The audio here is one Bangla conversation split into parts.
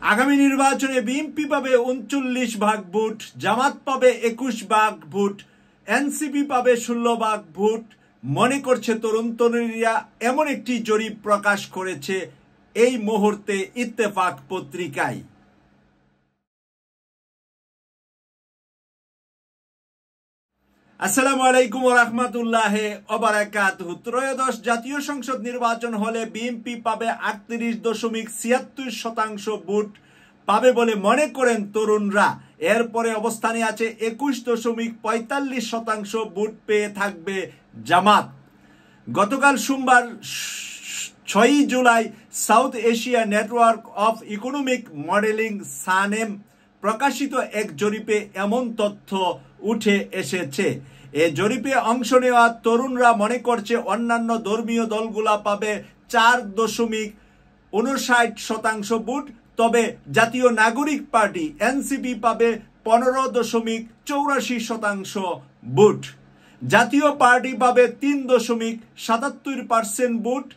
আগামী নির্বাচনে বিএনপি পাবে ৩৯% ভোট, জামাত পাবে ২১% ভোট, এনসিপি পাবে ১৬% ভোট মনে করছে তরুণ তরুণীরা। এমন একটি জরিপ প্রকাশ করেছে এই মুহূর্তে ইত্তেফাক পত্রিকায়। আসসালামু আলাইকুম ওয়া রাহমাতুল্লাহি ওয়া বারাকাতুহু। ত্রয়োদশ জাতীয় সংসদ নির্বাচন হলে বিএনপি পাবে ৩৮.৭৬% ভোট পাবে বলে মনে করেন তরুণরা। এরপরে অবস্থানে আছে ২১.৪৫% ভোট পেয়ে থাকবে জামাত। গতকাল সোমবার ৬ July south Asia network of economic modelling SANEM প্রকাশিত এক জরিপে এমন তথ্য উঠে এসেছে। এ জরিপে অংশ নেওয়া তরুণরা মনে করছে অন্যান্য ধর্মীয় দলগুলা পাবে ৪.৫৯% ভোট, তবে জাতীয় নাগরিক পার্টি এনসিপি পাবে ১৫.৮৪% ভোট। জাতীয় পার্টি পাবে ৩.৭৭% ভোট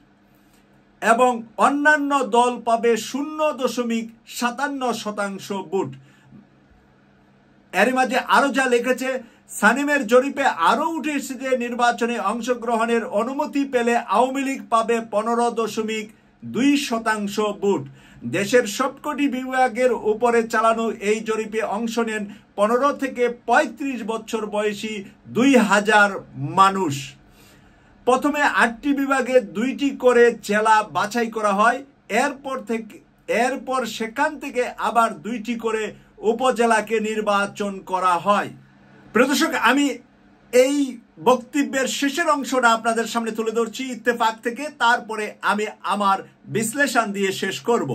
এবং অন্যান্য দল পাবে ০.৫৭% ভোট। এর মাঝে আরো যা লিখেছে, সানেমের জরিপে আরো উঠে এসেছে নির্বাচনে অংশগ্রহণের অনুমতি পেলে আওয়ামী লীগ পাবে ১৫.২% ভোট। দেশের সবকটি বিভাগের উপরে চালানো এই জরিপে অংশ নেন ১৫ থেকে ৩৫ বছর বয়সী ২,০০০ মানুষ। প্রথমে ৮টি বিভাগে ২টি করে জেলা বাছাই করা হয়, এরপর সেখান থেকে আবার ২টি করে উপজেলাকে নির্বাচন করা হয়। প্রিয় দর্শক, আমি এই বক্তব্যের শেষের অংশটা আপনাদের সামনে তুলে ধরছি ইত্তেফাক থেকে, তারপরে আমি আমার বিশ্লেষণ দিয়ে শেষ করব।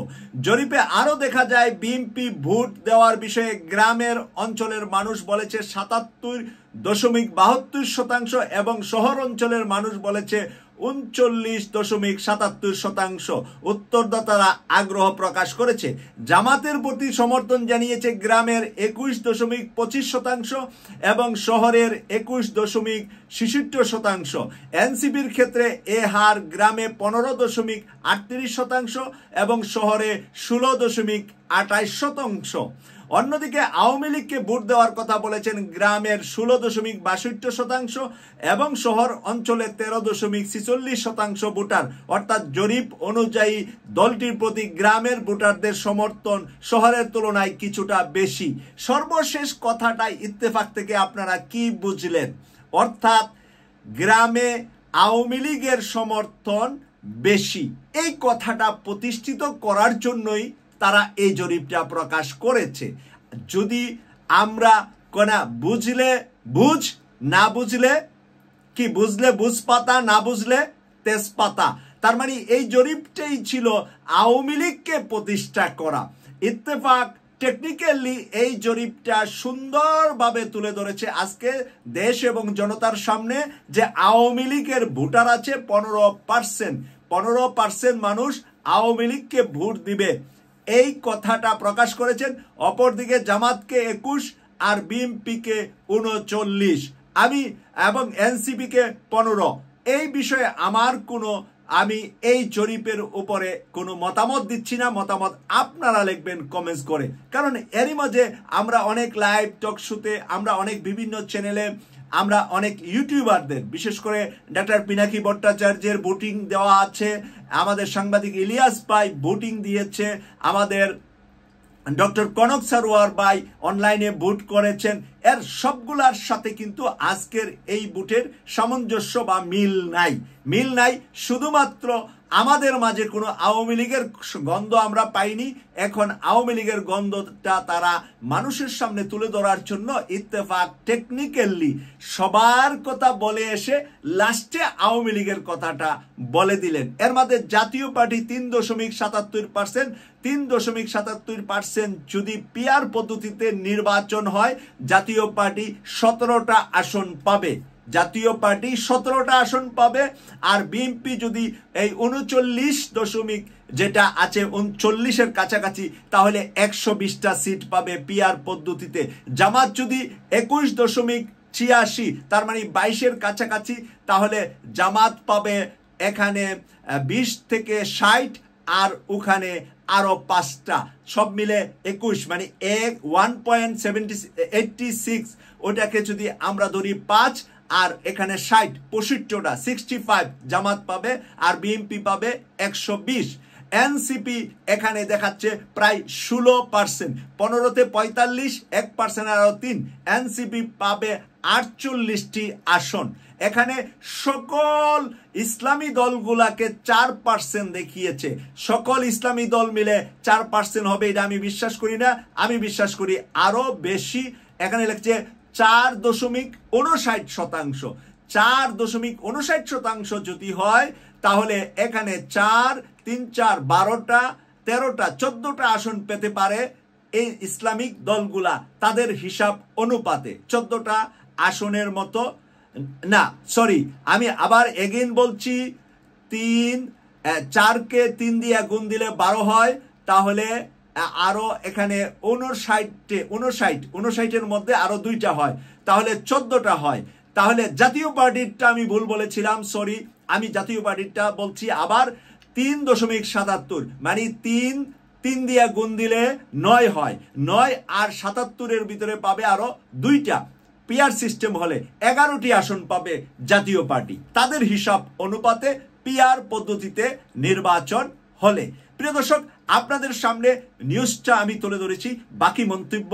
জরিপে আরো দেখা যায় বিএনপি ভোট দেওয়ার বিষয়ে গ্রামের অঞ্চলের মানুষ বলেছে ৭৭.৭২% এবং শহর অঞ্চলের মানুষ বলেছে ৩৯.৭৭%। উত্তরদাতারা আগ্রহ প্রকাশ করেছে। জামাতের প্রতি সমর্থন জানিয়েছে গ্রামের ২১.২৫% এবং শহরের ২১.৬৬%। এনসিপির ক্ষেত্রে এ হার গ্রামে ১৫.৩৮% এবং শহরে ১৬.২৮%। অন্যদিকে আওয়ামী লীগকে ভোট দেওয়ার কথা বলেছেন গ্রামের ১৬.৬২% এবং শহর অঞ্চলে ১৩.৪৬% ভোটার। অর্থাৎ জরিপ অনুযায়ী দলটির প্রতি গ্রামের ভোটারদের সমর্থন শহরের তুলনায় কিছুটা বেশি। সর্বশেষ কথাটা ইত্তেফাক থেকে আপনারা কি বুঝলেন? অর্থাৎ গ্রামে আওয়ামী লীগের সমর্থন বেশি। এই কথাটা প্রতিষ্ঠিত করার জন্যই তারা এই জরিপটা প্রকাশ করেছে। যদি আমরা বুঝলে বুঝ, না বুঝলে কি, বুঝলে বুঝ পাতা, না বুঝলে তেজপাতা। তার মানে এই জরিপটাই ছিল আওয়ামী লীগকে প্রতিষ্ঠা করা। ইত্তেফাক টেকনিক্যালি এই জরিপটা সুন্দরভাবে তুলে ধরেছে আজকে দেশ এবং জনতার সামনে যে আওয়ামী লীগের ভোটার আছে 15% মানুষ আওয়ামী লীগকে ভোট দিবে, এই কথাটা প্রকাশ করেছেন। অপরদিকে জামাতকে ২১ আর বিএনপিকে ৩৯ এবং এনসিপিকে ১৫। এই বিষয়ে আমি এই জরিপের উপরে কোনো মতামত দিচ্ছি না। মতামত আপনারা লিখবেন কমেন্টস করে। কারণ এরই মাঝে আমরা অনেক লাইভ টক শোতে, আমরা অনেক বিভিন্ন চ্যানেলে, আমরা অনেক ইউটিউবারদের, বিশেষ করে ডক্টর পিনাকি ভট্টাচার্যের ভোটিং দেওয়া আছে, আমাদের সাংবাদিক ইলিয়াস ভাই ভোটিং দিয়েছে, আমাদের ডক্টর কনক সারোয়ার ভাই অনলাইনে ভোট করেছেন। এর সবগুলার সাথে কিন্তু আজকের এই ভোটের সামঞ্জস্য বা মিল নাই। শুধুমাত্র আমাদের মাঝে কোনো আওয়ামী লীগের গন্ধ আমরা পাইনি। এখন আওয়ামী লীগের গন্ধটা তারা মানুষের সামনে তুলে ধরার জন্য ইত্তেফাক টেকনিক্যালি সবার কথা বলে এসে লাস্টে আওয়ামী লীগের কথাটা বলে দিলেন। এর মধ্যে জাতীয় পার্টি ৩.৭৭%, ৩.৭৭% যদি পিআর পদ্ধতিতে নির্বাচন হয় জাতীয় পার্টি ১৭টা আসন পাবে। জাতীয় পার্টি ১৭টা আসন পাবে। আর বিএনপি যদি এই ৩৯ যেটা আছে ৩৯-এর কাছাকাছি, তাহলে ১২০টা সিট পাবে পিআর পদ্ধতিতে। জামাত যদি ২১.৮৬, তার মানে ২২-এর কাছাকাছি, তাহলে জামাত পাবে এখানে ২০ থেকে ৬০ আর ওখানে আরো 5টা, সব মিলে 21, মানে 1.86, ওটাকে যদি আমরা ধরি 5 আর এখানে 60, 65টা 65 জামাত পাবে আর বিএনপি পাবে 120। এনসিপি এখানে দেখাচ্ছে প্রায় 16%, 15তে 45, 1% আরো 3, এনসিপি পাবে 48টি আসন। এখানে সকল ইসলামী দলগুলাকে 4% দেখিয়েছে। সকল ইসলামী দল মিলে 4% হবে এটা আমি বিশ্বাস করি না, আমি বিশ্বাস করি আরো বেশি। এখানে লিখছে 4.59%। 4.59% যদি হয় তাহলে এখানে 4, 3, 4, 12টা, 13টা, 14টা আসন পেতে পারে এই ইসলামিক দলগুলা তাদের হিসাব অনুপাতে। 14টা আসনের মতো না, সরি, আমি আবার এগেইন বলছি, 4কে 3 দিয়ে গুণ দিলে 12 হয়, তাহলে আরো এখানে 59 মধ্যে আরো 2টা হয়, তাহলে 14টা হয়। তাহলে জাতীয় পার্টিরটা আমি ভুল বলেছিলাম, সরি, আমি জাতীয় পার্টিরটা বলছি আবার 3.77, মানে 3 দিয়ে গুণ দিলে 9 হয়, 9 আর 77-এর ভিতরে পাবে আরো 2টা। পিআর সিস্টেম হলে 11টি আসন পাবে জাতীয় পার্টি তাদের হিসাব অনুপাতে, পিআর পদ্ধতিতে নির্বাচন হলে। প্রিয় দর্শক, আপনাদের সামনে নিউজটা আমি তুলে ধরেছি, বাকি মন্তব্য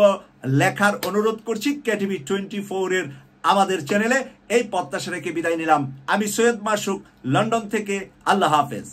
লেখার অনুরোধ করছি কেটিভি 24-এর আমাদের চ্যানেলে। এই প্রত্যাশা রেখে বিদায় নিলাম। আমি সৈয়দ মাসুক, লন্ডন থেকে। আল্লাহ হাফেজ।